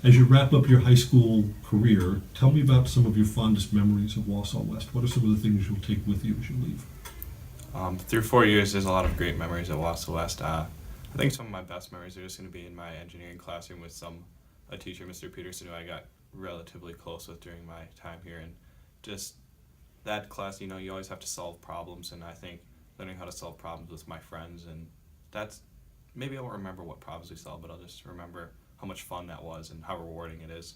As you wrap up your high school career, tell me about some of your fondest memories of Wausau West. What are some of the things you'll take with you as you leave? Through 4 years, there's a lot of great memories at Wausau West. I think some of my best memories are just going to be in my engineering classroom with a teacher, Mr. Peterson, who I got relatively close with during my time here. And just that class, you always have to solve problems, and I think learning how to solve problems with my friends, and that's, maybe I won't remember what problems we solved, but I'll just remember how much fun that was and how rewarding it is.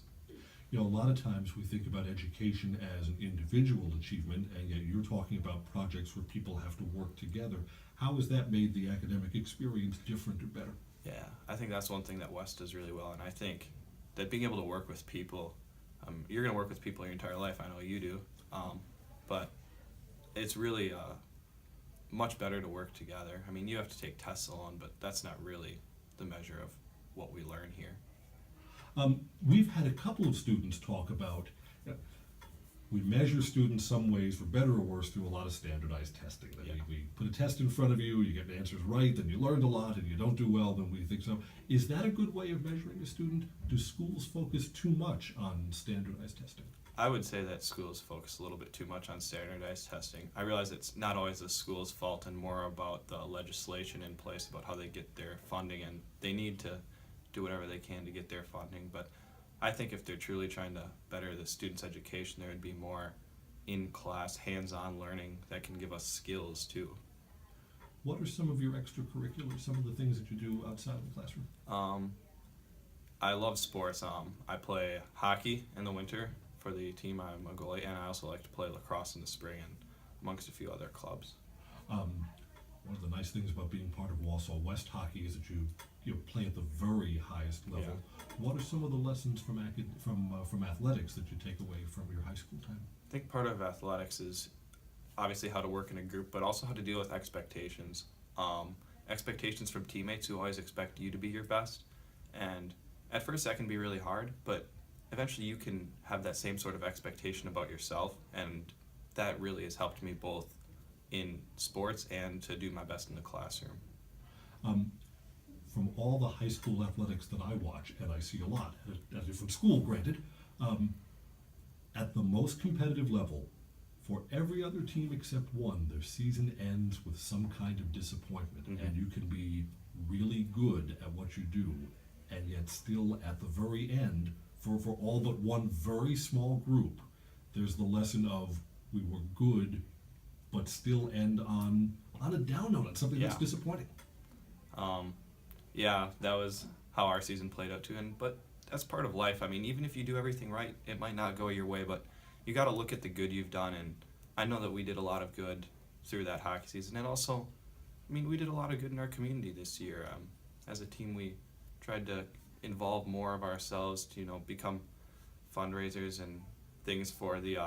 A lot of times we think about education as an individual achievement, and yet you're talking about projects where people have to work together. How has that made the academic experience different or better? Yeah, I think that's one thing that West does really well, and I think that being able to work with people, you're going to work with people your entire life, I know you do, but it's really much better to work together. I mean, you have to take tests alone, but that's not really the measure of what we learn here. We've had a couple of students talk about, we measure students some ways, for better or worse, through a lot of standardized testing. That Yeah. we put a test in front of you, you get the answers right, then you learned a lot, and you don't do well, then we think so. Is that a good way of measuring a student? Do schools focus too much on standardized testing? I would say that schools focus a little bit too much on standardized testing. I realize it's not always the school's fault and more about the legislation in place about how they get their funding, and they need to do whatever they can to get their funding. But I think if they're truly trying to better the student's education, there would be more in-class, hands-on learning that can give us skills too. What are some of your extracurriculars, some of the things that you do outside of the classroom? I love sports. I play hockey in the winter for the team. I'm a goalie, and I also like to play lacrosse in the spring and amongst a few other clubs. One of the nice things about being part of Wausau West hockey is that you play at the very highest level. Yeah. What are some of the lessons from athletics that you take away from your high school time? I think part of athletics is obviously how to work in a group, but also how to deal with expectations. Expectations from teammates who always expect you to be your best. And at first that can be really hard, but eventually you can have that same sort of expectation about yourself, and that really has helped me both in sports and to do my best in the classroom. From all the high school athletics that I watch, and I see a lot at a different school, granted, at the most competitive level, for every other team except one, their season ends with some kind of disappointment. Mm-hmm. And you can be really good at what you do, and yet still at the very end, for all but one very small group, there's the lesson of we were good, but still end on a down note, on something that's Yeah. disappointing. Yeah, that was how our season played out too, but that's part of life. I mean, even if you do everything right, it might not go your way, but you got to look at the good you've done, and I know that we did a lot of good through that hockey season, and also, I mean, we did a lot of good in our community this year. As a team, we tried to involve more of ourselves to, become fundraisers and things for the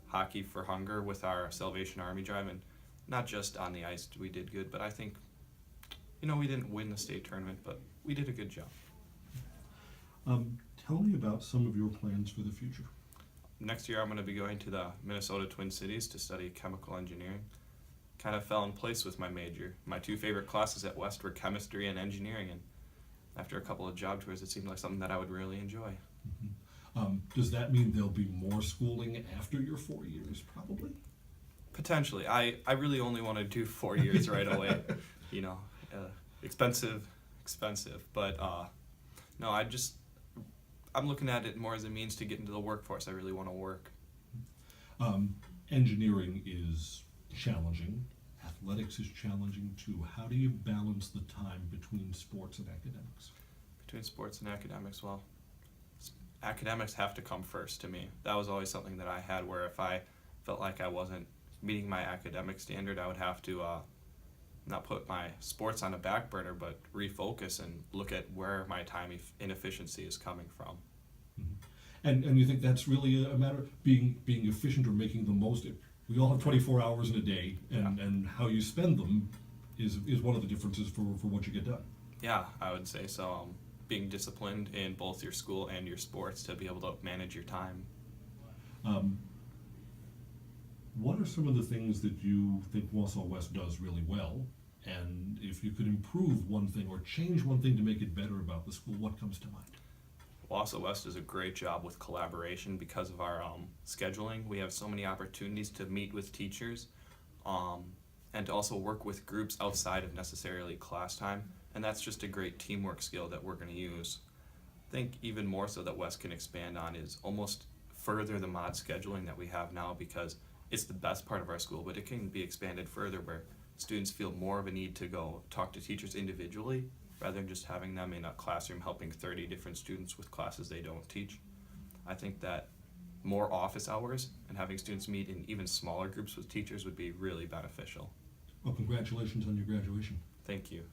Hockey for Hunger with our Salvation Army drive, and not just on the ice we did good, but I think, we didn't win the state tournament, but we did a good job. Tell me about some of your plans for the future. Next year I'm going to be going to the Minnesota Twin Cities to study chemical engineering. Kind of fell in place with my major. My two favorite classes at West were chemistry and engineering, and after a couple of job tours it seemed like something that I would really enjoy. Mm-hmm. Does that mean there'll be more schooling after your 4 years, probably? Potentially. I really only want to do 4 years right away. Expensive, but no, I'm looking at it more as a means to get into the workforce. I really want to work. Engineering is challenging. Athletics is challenging too. How do you balance the time between sports and academics? Between sports and academics, well, academics have to come first to me. That was always something that I had, where if I felt like I wasn't meeting my academic standard, I would have to not put my sports on a back burner, but refocus and look at where my time inefficiency is coming from. Mm-hmm. And you think that's really a matter of being efficient or making the most? We all have 24 hours in a day, and how you spend them is one of the differences for what you get done. Yeah, I would say so. Being disciplined in both your school and your sports to be able to manage your time. What are some of the things that you think Wausau West does really well? And if you could improve one thing or change one thing to make it better about the school, what comes to mind? Wausau West does a great job with collaboration because of our scheduling. We have so many opportunities to meet with teachers and to also work with groups outside of necessarily class time. And that's just a great teamwork skill that we're going to use. I think even more so that West can expand on is almost further the mod scheduling that we have now, because it's the best part of our school, but it can be expanded further where students feel more of a need to go talk to teachers individually rather than just having them in a classroom helping 30 different students with classes they don't teach. I think that more office hours and having students meet in even smaller groups with teachers would be really beneficial. Well, congratulations on your graduation. Thank you.